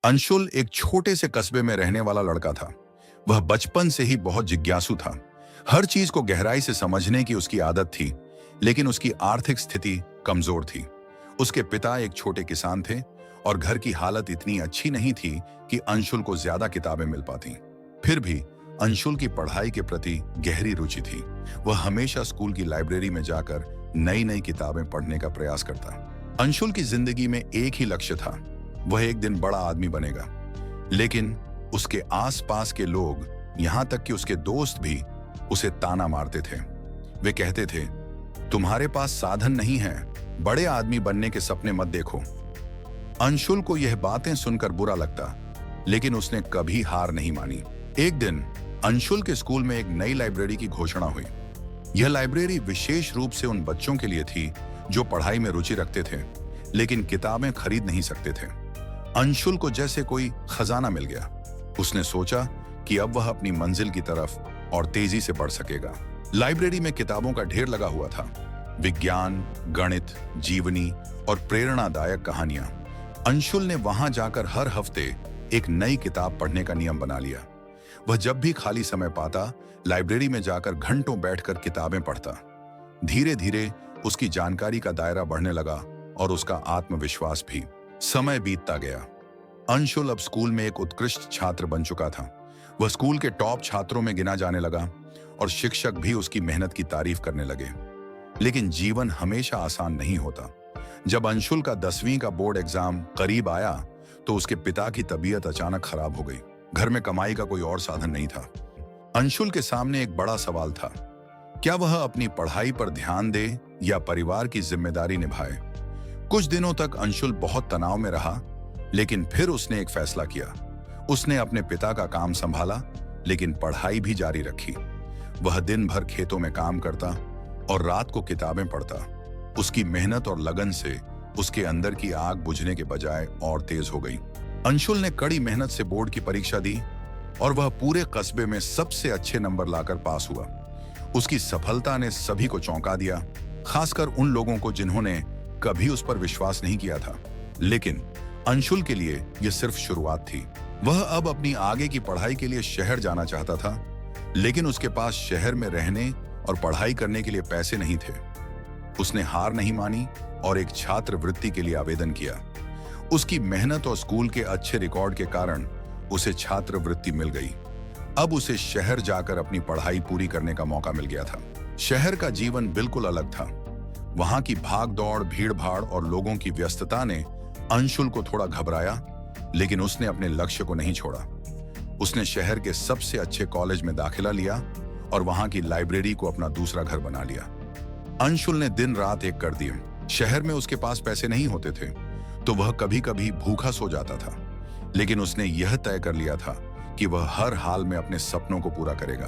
अंशुल एक छोटे से कस्बे में रहने वाला लड़का था। वह बचपन से ही बहुत जिज्ञासु था। हर चीज को गहराई से समझने की उसकी आदत थी, लेकिन उसकी आर्थिक स्थिति कमजोर थी। उसके पिता एक छोटे किसान थे और घर की हालत इतनी अच्छी नहीं थी कि अंशुल को ज्यादा किताबें मिल पाती। फिर भी अंशुल की पढ़ाई के प्रति गहरी रुचि थी। वह हमेशा स्कूल की लाइब्रेरी में जाकर नई नई किताबें पढ़ने का प्रयास करता। अंशुल की जिंदगी में एक ही लक्ष्य था, वह एक दिन बड़ा आदमी बनेगा। लेकिन उसके आसपास के लोग, यहां तक कि उसके दोस्त भी उसे ताना मारते थे। वे कहते थे, तुम्हारे पास साधन नहीं है, बड़े आदमी बनने के सपने मत देखो। अंशुल को यह बातें सुनकर बुरा लगता, लेकिन उसने कभी हार नहीं मानी। एक दिन अंशुल के स्कूल में एक नई लाइब्रेरी की घोषणा हुई। यह लाइब्रेरी विशेष रूप से उन बच्चों के लिए थी जो पढ़ाई में रुचि रखते थे, लेकिन किताबें खरीद नहीं सकते थे। अंशुल को जैसे कोई खजाना मिल गया। उसने सोचा कि अब वह अपनी मंजिल की तरफ और तेजी से बढ़ सकेगा। लाइब्रेरी में किताबों का ढेर लगा हुआ था। विज्ञान, गणित, जीवनी और प्रेरणादायक कहानियां। अंशुल ने वहां जाकर हर हफ्ते एक नई किताब पढ़ने का नियम बना लिया। वह जब भी खाली समय पाता, लाइब्रेरी में जाकर घंटों बैठकर किताबें पढ़ता। धीरे धीरे उसकी जानकारी का दायरा बढ़ने लगा और उसका आत्मविश्वास भी। समय बीतता गया। अंशुल अब स्कूल में एक उत्कृष्ट छात्र बन चुका था। वह स्कूल के टॉप छात्रों में गिना जाने लगा और शिक्षक भी उसकी मेहनत की तारीफ करने लगे। लेकिन जीवन हमेशा आसान नहीं होता। जब अंशुल का 10वीं का बोर्ड एग्जाम करीब आया तो उसके पिता की तबीयत अचानक खराब हो गई। घर में कमाई का कोई और साधन नहीं था। अंशुल के सामने एक बड़ा सवाल था, क्या वह अपनी पढ़ाई पर ध्यान दे या परिवार की जिम्मेदारी निभाए। कुछ दिनों तक अंशुल बहुत तनाव में रहा, लेकिन फिर उसने एक फैसला किया। उसने अपने पिता का काम संभाला, लेकिन पढ़ाई भी जारी रखी। वह दिन भर खेतों में काम करता और रात को किताबें पढ़ता। उसकी मेहनत और लगन से उसके अंदर की आग बुझने के बजाय और तेज हो गई। अंशुल ने कड़ी मेहनत से बोर्ड की परीक्षा दी और वह पूरे कस्बे में सबसे अच्छे नंबर लाकर पास हुआ। उसकी सफलता ने सभी को चौंका दिया, खासकर उन लोगों को जिन्होंने कभी उस पर विश्वास नहीं किया था। लेकिन अंशुल के लिए यह सिर्फ शुरुआत थी। वह अब अपनी आगे की पढ़ाई के लिए शहर जाना चाहता था, लेकिन उसके पास शहर में रहने और पढ़ाई करने के लिए पैसे नहीं थे। उसने हार नहीं मानी और एक छात्रवृत्ति के लिए आवेदन किया। उसकी मेहनत और स्कूल के अच्छे रिकॉर्ड के कारण उसे छात्रवृत्ति मिल गई। अब उसे शहर जाकर अपनी पढ़ाई पूरी करने का मौका मिल गया था। शहर का जीवन बिल्कुल अलग था। वहां की भाग-दौड़, भीड़-भाड़ और लोगों की व्यस्तता ने अंशुल को थोड़ा घबराया, लेकिन उसने अपने लक्ष्य को नहीं छोड़ा। उसने शहर के सबसे अच्छे कॉलेज में दाखिला लिया और वहां की लाइब्रेरी को अपना दूसरा घर बना लिया। अंशुल ने दिन रात एक कर दिए। शहर में उसके पास पैसे नहीं होते थे, तो वह कभी कभी भूखा सो जाता था, लेकिन उसने यह तय कर लिया था कि वह हर हाल में अपने सपनों को पूरा करेगा।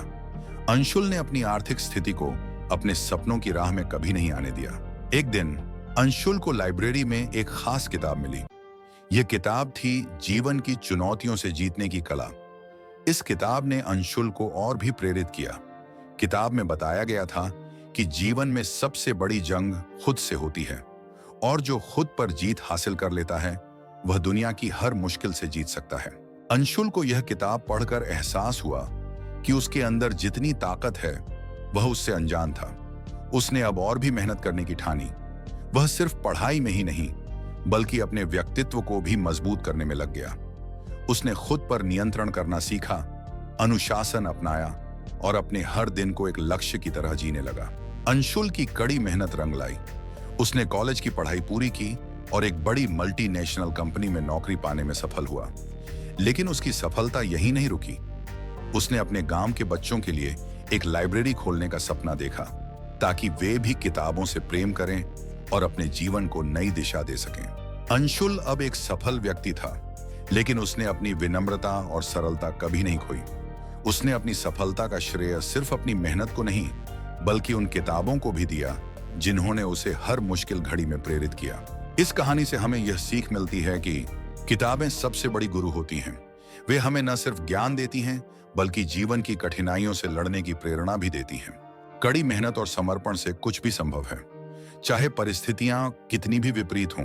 अंशुल ने अपनी आर्थिक स्थिति को अपने सपनों की राह में कभी नहीं आने दिया। एक दिन अंशुल को लाइब्रेरी में एक खास किताब मिली। यह किताब थी जीवन की चुनौतियों से जीतने की कला। इस किताब ने अंशुल को और भी प्रेरित किया। किताब में बताया गया था कि जीवन में सबसे बड़ी जंग खुद से होती है और जो खुद पर जीत हासिल कर लेता है वह दुनिया की हर मुश्किल से जीत सकता है। अंशुल को यह किताब पढ़कर एहसास हुआ कि उसके अंदर जितनी ताकत है वह उससे अनजान था। उसने अब और भी मेहनत करने की ठानी। वह सिर्फ पढ़ाई में ही नहीं, बल्कि अपने व्यक्तित्व को भी मजबूत करने में लग गया। उसने खुद पर नियंत्रण करना सीखा, अनुशासन अपनाया और अपने हर दिन को एक लक्ष्य की तरह जीने लगा। अंशुल की कड़ी मेहनत रंग लाई। उसने कॉलेज की पढ़ाई पूरी की और एक बड़ी मल्टीनेशनल कंपनी में नौकरी पाने में सफल हुआ। लेकिन उसकी सफलता यहीं नहीं रुकी। उसने अपने गांव के बच्चों के लिए एक लाइब्रेरी खोलने का सपना देखा, ताकि वे भी किताबों से प्रेम करें और अपने जीवन को नई दिशा दे सकें। अंशुल अब एक सफल व्यक्ति था, लेकिन उसने अपनी विनम्रता और सरलता कभी नहीं खोई। उसने अपनी सफलता का श्रेय सिर्फ अपनी मेहनत को नहीं, बल्कि उन किताबों को भी दिया जिन्होंने उसे हर मुश्किल घड़ी में प्रेरित किया। इस कहानी से हमें यह सीख मिलती है कि किताबें सबसे बड़ी गुरु होती हैं। वे हमें न सिर्फ ज्ञान देती हैं, बल्कि जीवन की कठिनाइयों से लड़ने की प्रेरणा भी देती हैं। कड़ी मेहनत और समर्पण से कुछ भी संभव है। चाहे परिस्थितियां कितनी भी विपरीत हों,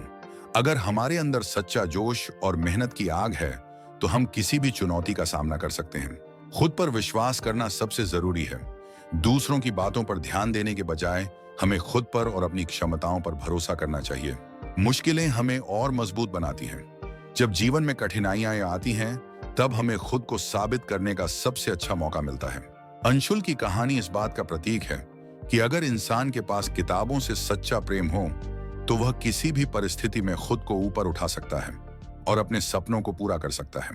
अगर हमारे अंदर सच्चा जोश और मेहनत की आग है तो हम किसी भी चुनौती का सामना कर सकते हैं। खुद पर विश्वास करना सबसे जरूरी है। दूसरों की बातों पर ध्यान देने के बजाय हमें खुद पर और अपनी क्षमताओं पर भरोसा करना चाहिए। मुश्किलें हमें और मजबूत बनाती हैं। जब जीवन में कठिनाइयां आती हैं तब हमें खुद को साबित करने का सबसे अच्छा मौका मिलता है। अंशुल की कहानी इस बात का प्रतीक है कि अगर इंसान के पास किताबों से सच्चा प्रेम हो तो वह किसी भी परिस्थिति में खुद को ऊपर उठा सकता है और अपने सपनों को पूरा कर सकता है।